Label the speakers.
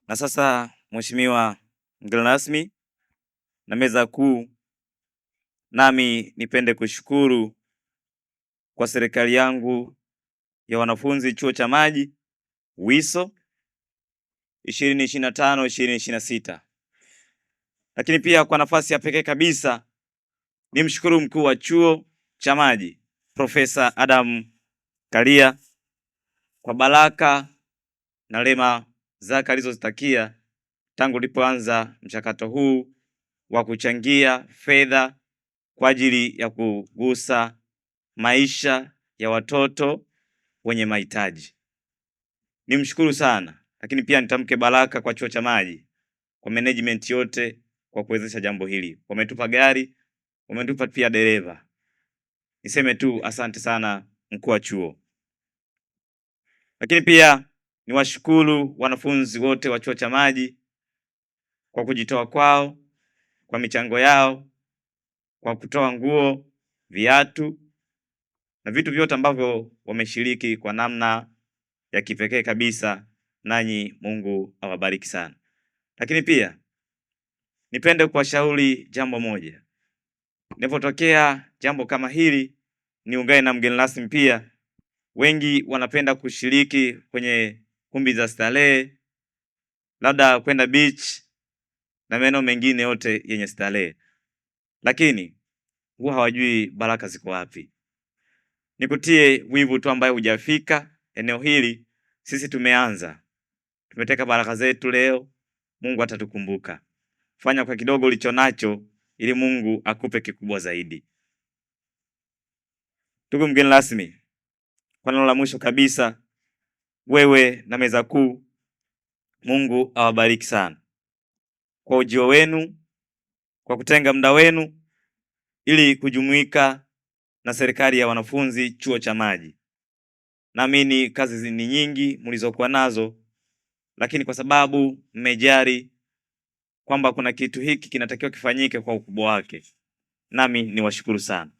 Speaker 1: Na sasa Mheshimiwa mgeni rasmi na meza kuu, nami nipende kushukuru kwa serikali yangu ya wanafunzi chuo cha maji WISO 2025-2026. Lakini pia kwa nafasi ya pekee kabisa nimshukuru mkuu wa chuo cha maji Profesa Adam Kalia kwa baraka na rehema zake alizozitakia tangu tulipoanza mchakato huu wa kuchangia fedha kwa ajili ya kugusa maisha ya watoto wenye mahitaji. Nimshukuru sana, lakini pia nitamke baraka kwa chuo cha maji, kwa management yote kwa kuwezesha jambo hili. Wametupa gari, wametupa pia dereva. Niseme tu asante sana mkuu wa chuo. Lakini pia niwashukuru wanafunzi wote wa chuo cha maji kwa kujitoa kwao, kwa michango yao, kwa kutoa nguo, viatu na vitu vyote ambavyo wameshiriki kwa namna ya kipekee kabisa, nanyi Mungu awabariki sana. Lakini pia nipende kuwashauri jambo moja. Inapotokea jambo kama hili, niungane na mgeni rasmi pia. Wengi wanapenda kushiriki kwenye kumbi za starehe, labda kwenda beach na maeneo mengine yote yenye starehe, lakini huwa hawajui baraka ziko wapi. Nikutie wivu tu ambaye hujafika eneo hili. Sisi tumeanza, tumeteka baraka zetu leo. Mungu atatukumbuka. Fanya kwa kidogo ulicho nacho ili Mungu akupe kikubwa zaidi. Ndugu mgeni rasmi, kwa neno la mwisho kabisa, wewe na meza kuu, Mungu awabariki sana kwa ujio wenu, kwa kutenga muda wenu ili kujumuika na serikali ya wanafunzi chuo cha maji. Naamini kazi ni nyingi mlizokuwa nazo, lakini kwa sababu mmejali kwamba kuna kitu hiki kinatakiwa kifanyike kwa ukubwa wake, nami niwashukuru sana.